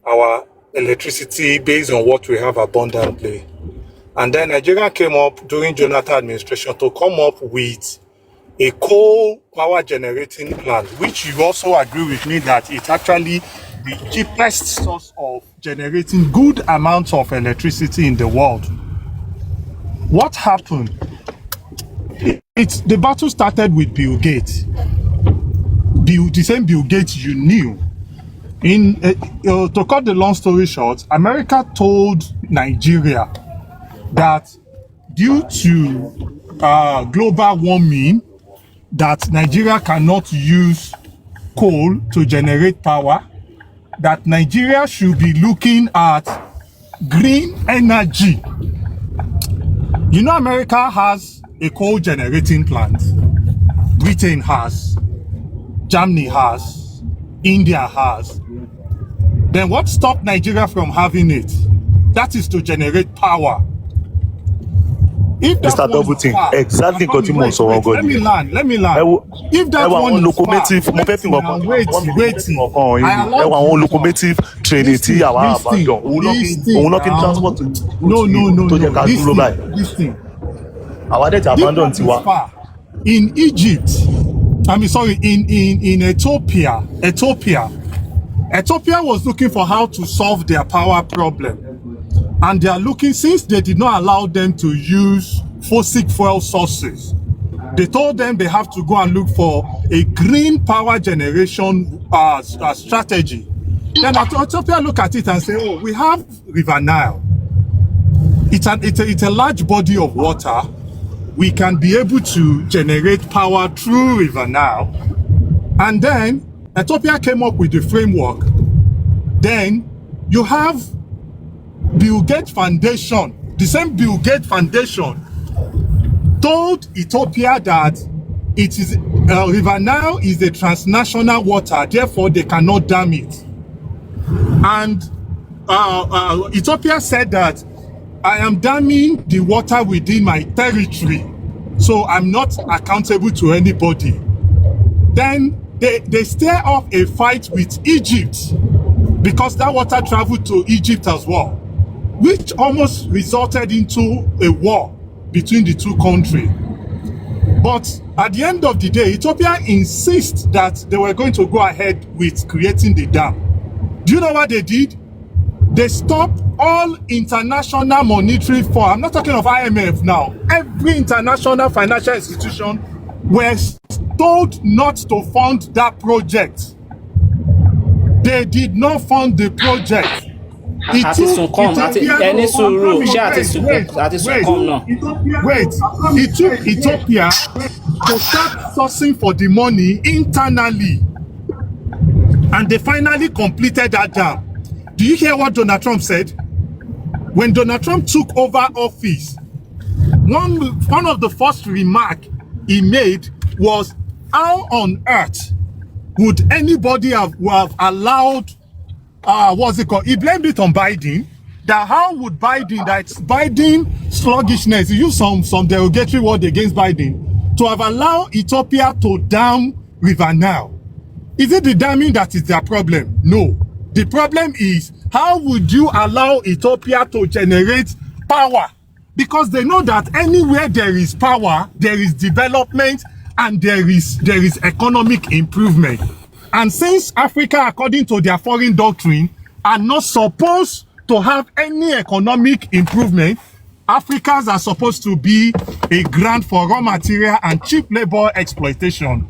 our electricity based on what we have abundantly. And then Nigeria came up during Jonathan administration to come up with a coal power generating plant, which you also agree with me that it's actually the cheapest source of generating good amounts of electricity in the world. What happened? The battle started with Bill Gates. The same Bill Gates you knew. To cut the long story short, America told Nigeria that due to global warming, that Nigeria cannot use coal to generate power, that Nigeria should be looking at green energy. You know, America has a coal generating plant. Britain has. Germany has. India has. Then what stopped Nigeria from having it? That is to generate power. If that Mr. Doubleton, exactly what you want. So let me land. If that one is locomotive, locomotive training, transport in Egypt, in Ethiopia was looking for how to solve their power problem. And they are looking, since they did not allow them to use fossil fuel sources, they told them they have to go and look for a green power generation strategy. Then Ethiopia look at it and say, oh, we have River Nile. It's a large body of water. We can be able to generate power through River Nile. And then Ethiopia came up with the framework. Then you have Bill Gates Foundation, the same Bill Gates Foundation told Ethiopia that it is River Nile is a transnational water, therefore they cannot dam it. And Ethiopia said that I am damming the water within my territory, so I'm not accountable to anybody. Then they stir up a fight with Egypt because that water traveled to Egypt as well, which almost resulted into a war between the two countries. But at the end of the day, Ethiopia insists that they were going to go ahead with creating the dam. Do you know what they did? They stopped all international monetary fund. I'm not talking of IMF now. Every international financial institution was told not to fund that project. They did not fund the project. It took Ethiopia to start sourcing for the money internally. And they finally completed that dam. Do you hear what Donald Trump said? When Donald Trump took over office, one of the first remarks he made was, how on earth would anybody have allowed, what's it called? He blamed it on Biden. That how would Biden, that's Biden sluggishness, he used some derogatory word against Biden, to have allowed Ethiopia to dam River Nile. Is it the damming that is their problem? No. The problem is, how would you allow Ethiopia to generate power? Because they know that anywhere there is power, there is development and there is economic improvement. And since Africa, according to their foreign doctrine, are not supposed to have any economic improvement, Africans are supposed to be a grant for raw material and cheap labor exploitation.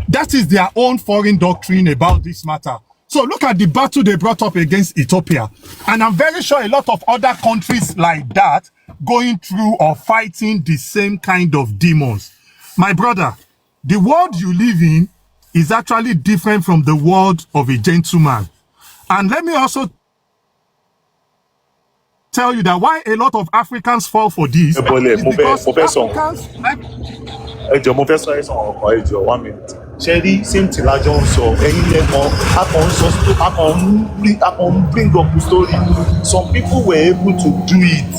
That is their own foreign doctrine about this matter. So look at the battle they brought up against Ethiopia. And I'm very sure a lot of other countries like that going through or fighting the same kind of demons. My brother, the world you live in is actually different from the world of a gentleman. And let me also tell you that why a lot of Africans fall for this is because Africans... Mo fẹ́ sọ ẹ̀sán ọkọ̀ 1 minute. Sherry, same thing la jọ ń sọ. Ẹ̀yin lẹ́mọ̀, a kàn ń bring up the story. Some people were able to do it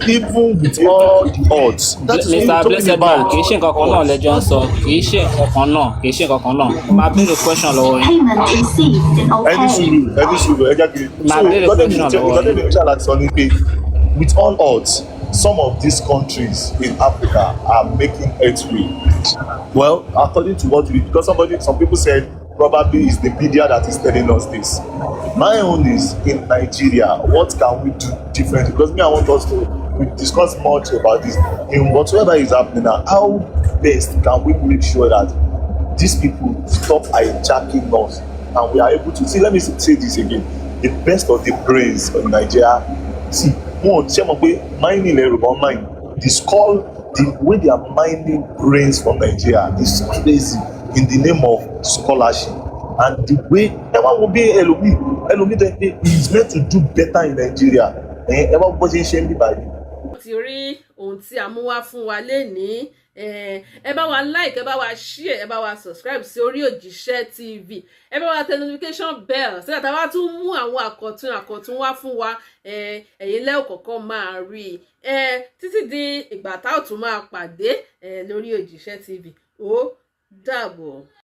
even with all the odds. That is what Mr. we're Blessed talking Man, about. kì í ṣe nǹkan kan náà lẹ́jọ́ ń sọ. Kì í ṣe nǹkan kan náà. Máa béèrè question lọ́wọ́ yín. Payment received in Ẹni sùúrù, ẹ jẹ́ kí. Máa béèrè question lọ́wọ́ yín. Ìgbọ́dọ̀ láti sọ ní pé with all odds, some of these countries in Africa are making headway. Well, according to what we, because some people said probably it's the media that is telling us this. My own is in Nigeria, what can we do differently? Because I want us to discuss much about this. In whatever is happening now, how best can we make sure that these people stop hijacking us and we are able to see, let me say this again, the best of the brains of Nigeria. See, mining mine, the way they are mining brains from Nigeria is crazy in the name of scholarship. And the way everyone will be Elomi is meant to do better in Nigeria. Everyone was ashamed by it. Ti rí ohun tí a mú wá fún wa lénìí, ẹ bá wa like, ẹ bá wa share, ẹ bá wa subscribe sí orí Òjíṣẹ́ TV, ẹ bá wa tẹ notification bell so that a bá tún mú àwọn àkọ̀tun wá fún wa, ẹ̀yin lẹ́ kọ̀ọ̀kan máa rí títí di ìgbà tá ò tún máa pàdé lórí Òjíṣẹ́ TV. Ó dàbọ̀.